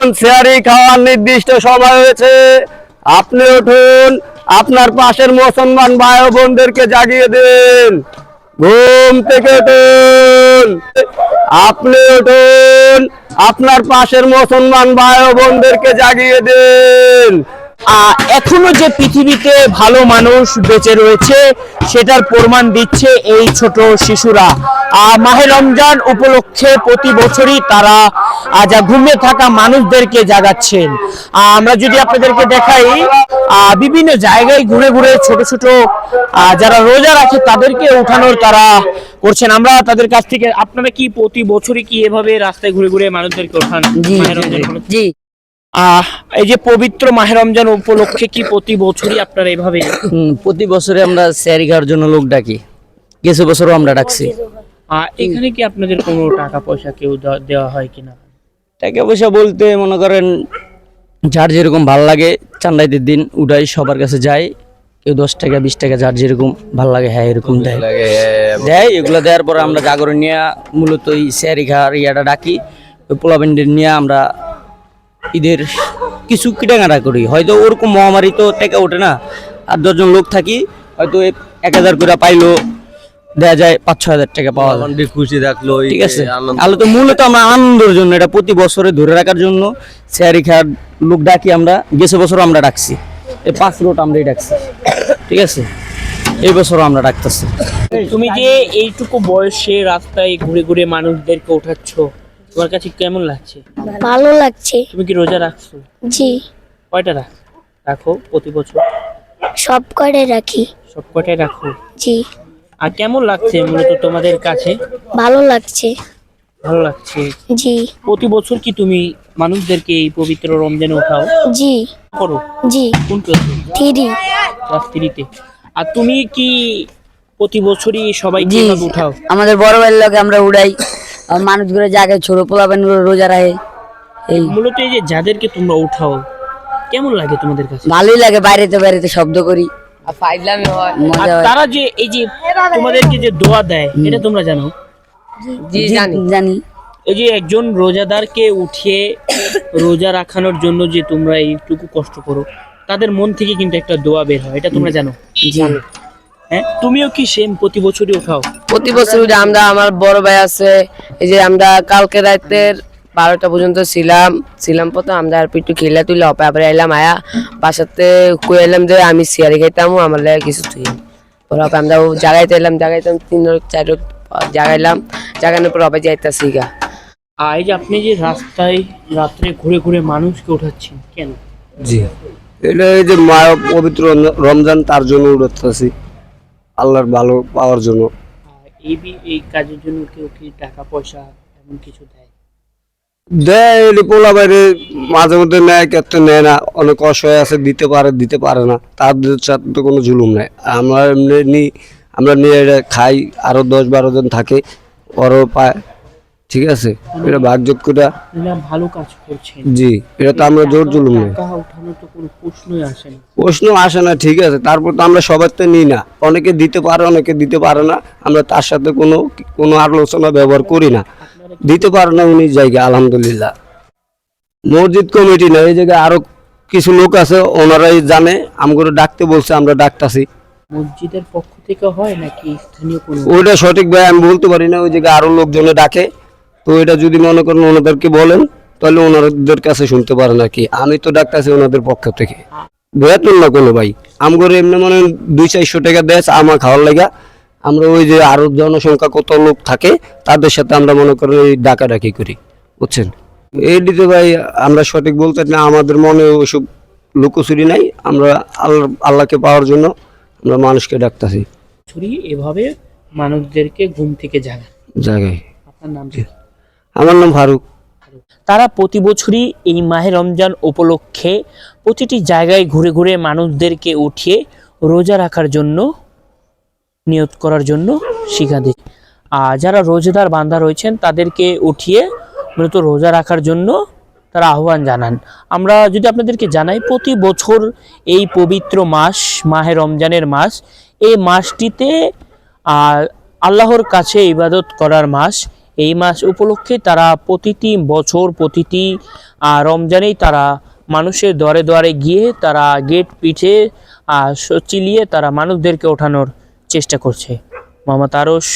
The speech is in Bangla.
সেহারি খাওয়ার নির্দিষ্ট সময় হয়েছে, আপনি উঠুন, আপনার পাশের মুসলমান ভাই ও বোনদেরকে জাগিয়ে দিন। ঘুম থেকে উঠুন, আপনি উঠুন, আপনার পাশের মুসলমান ভাই ও বোনদেরকে জাগিয়ে দিন। এখনো যে পৃথিবীতে ভালো মানুষ বেঁচে রয়েছে সেটার প্রমাণ দিচ্ছে এই ছোট শিশুরা। মাহে রমজান উপলক্ষে প্রতি বছরই তারা যা ঘুমিয়ে থাকা মানুষদেরকে জাগাচ্ছেন। আমরা যদি আপনাদেরকে দেখাই, বিভিন্ন জায়গায় ঘুরে ঘুরে ছোট ছোট যারা রোজা রাখে তাদেরকে উঠানোর তারা করছেন। আমরা তাদের কাছ থেকে, আপনারা কি প্রতি বছরই কি এভাবে রাস্তায় ঘুরে ঘুরে মানুষদেরকে ওঠান? জি। এই যে পবিত্র মাহে রমজান উপলক্ষে কি প্রতি বছরই আপনারা এভাবে? প্রতি বছরে আমরা সেহরি খাওয়ার জন্য লোক ডাকি, কিছু বছরও আমরা ডাকছি। এখানে কি আপনাদের কোনো টাকা পয়সা কেউ দেওয়া হয় কিনা? টাকা পয়সা বলতে মনে করেন যার যেরকম ভাল লাগে চান্দাইদের দিন উঠাই, সবার কাছে যাই, কেউ 10 টাকা 20 টাকা যার যেরকম ভাল লাগে হ্যাঁ এরকম দেয়। এগুলো দেওয়ার পরে আমরা জাগরণ নিয়ে মূলত এই সেহরি খাওয়ার ইয়াটা ডাকি। ওই পোলাবেন্ডের নিয়ে আমরা ঈদের কিছু কেনাকাটা করি। হয়তো ওরকম মহামারী তো টেকা ওঠে না, আর 10 জন লোক থাকি, হয়তো 1000 করে পাইলো, দেওয়া যায় 5-6 হাজার টাকা পাওয়া যায়, খুশি থাকলো। ঠিক আছে। আলো তো মূলত আমরা আনন্দের জন্য, এটা প্রতি বছরে ধরে রাখার জন্য সেহরি খাওয়ার লোক ডাকি আমরা। গেছে বছরও আমরা ডাকছি, এই 5 রোড আমরাই ডাকছি, ঠিক আছে। এই বছরও আমরা ডাকতেছি। তুমি যে এইটুকু বয়সে রাস্তায় ঘুরে ঘুরে মানুষদেরকে ওঠাচ্ছ, তোমার কাছে কেমন লাগছে? ভালো লাগছে। তুমি কি রোজা রাখছো? জি। কয়টা রাখো প্রতি বছর? সব করে রাখি। সব কয়টাই রাখো? জি। আর কেমন লাগছে মূলত তোমাদের কাছে? ভালো লাগছে। ভালো লাগছে। জি। প্রতি বছর কি তুমি মানুষদেরকে এই পবিত্র রমজানে উঠাও? জি। করো? জি। কোন ক্লাসে? 3। ক্লাস 3-তে। আর তুমি কি প্রতি বছরই সবাইকে জি, এভাবে উঠাও? আমাদের বড় ভাইয়ের লোক আমরা উড়াই, আর মানুষগুলো জায়গায় ছোট পোলাবেন রোজা রাখে। এই মূলত এই যে যাদেরকে তোমরা উঠাও কেমন লাগে তোমাদের কাছে? ভালোই লাগে, বাইরেতে বাইরেতে শব্দ করি, আর মজা হয়। তারা যে এই যে তোমাদেরকে যে দোয়া দেয় এটা তোমরা জানো? জি জানি। এই যে একজন রোজাদারকে উঠিয়ে রোজা রাখানোর জন্য যে তোমরা এইটুকু কষ্ট করো, তাদের মন থেকে কিন্তু একটা দোয়া বের হয়, এটা তোমরা জানো? হ্যাঁ, তুমিও কি সেম প্রতি বছরই উঠাও? প্রতি বছর আমরা, আমার বড় ভাই আছে, এই যে আমরা কালকে রাতের 12টা পর্যন্ত ছিলাম প্রথম আমরা আর একটু খেলা তুইলে হবে, আবার এলাম আয়া বাসাতে কই এলাম যে আমি সিয়ারি খাইতাম, আমার লাগে কিছু তুই পরে আমরা জাগাইতাম 3-4 জাগানোর পর হবে যাইতাছি গা। আর এই যে আপনি যে রাস্তায় রাত্রে ঘুরে ঘুরে মানুষকে উঠাচ্ছেন কেন? জি, এটা এই যে পবিত্র রমজান তার জন্য উঠতেছি, আল্লাহর ভালো পাওয়ার জন্য। এই কাজের জন্য কেউ কি টাকা পয়সা এমন কিছু দেয়? পোলা বাইরে মাঝে মধ্যে নেয়, কেতে নেয় না, অনেক অসহায় আছে, দিতে পারে না, তাদের সাথে তো কোনো জুলুম নাই। আমরা নিয়ে এটা খাই, আরো 10-12 জন থাকে, ওরও পায়, ঠিক আছে। এটা ভাগ্যটা ভালো কাজ করছেন। জি, এটা তো আমরা জোর জুলুম নেই, টাকা উঠানোর তো কোনো প্রশ্ন আসে না, ঠিক আছে। তারপর তো আমরা সবার তো নিই না, অনেকে দিতে পারে অনেকে দিতে পারে না, আমরা তার সাথে কোনো আলোচনা ব্যবহার করি না। দিতে পারে না উনি জায়গা, আলহামদুলিল্লাহ। মসজিদ কমিটি না, এই জায়গায় আরো কিছু লোক আছে, ওনারাই জানে, আমগুলো ডাকতে বলছে, আমরা ডাকতাছি। মসজিদের পক্ষ থেকে হয় নাকি স্থানীয় কোনো? ওইটা সঠিক ভাই আমি বলতে পারি না, ওই জায়গায় আরো লোকজনে ডাকে, তো এটা যদি মনে করেন ওনাদেরকে বলেন তাহলে ওনাদের কাছে শুনতে পারেন আর কি। আমি তো ডাকতেছি ওনাদের পক্ষ থেকে, বেতন না কোনো ভাই, আমগরে এমনি মনে 200-400 টাকা দেয় আমার খাওয়ার লাগা। আমরা ওই যে আরো জনসংখ্যা কত লোক থাকে তাদের সাথে আমরা মনে করেন এই ডাকাডাকি করি, বুঝছেন। এই দিতে ভাই আমরা সঠিক বলতে না, আমাদের মনে ওইসব লুকোচুরি নাই, আমরা আল্লাহকে পাওয়ার জন্য আমরা মানুষকে ডাকতেছি। এভাবে মানুষদেরকে ঘুম থেকে জাগাই। আপনার নাম? আমার নাম ফারুক। তারা প্রতি বছরই এই মাহে রমজান উপলক্ষে প্রতিটি জায়গায় ঘুরে ঘুরে মানুষদেরকে উঠিয়ে রোজা রাখার জন্য নিয়ত করার জন্য শিক্ষা দেয়। আর যারা রোজাদার বান্দা রয়েছেন তাদেরকে উঠিয়ে মূলত রোজা রাখার জন্য তারা আহ্বান জানান। আমরা যদি আপনাদেরকে জানাই, প্রতি বছর এই পবিত্র মাস মাহে রমজানের মাস, এই মাসটিতে আল্লাহর কাছে ইবাদত করার মাস, এই মাস উপলক্ষে তারা প্রতিটি বছর প্রতিটি রমজানেই তারা মানুষের দরে দরে গিয়ে তারা গেট পিঠে চিলিয়ে তারা মানুষদেরকে ওঠানোর চেষ্টা করছে। মোহাম্মদ আরশ,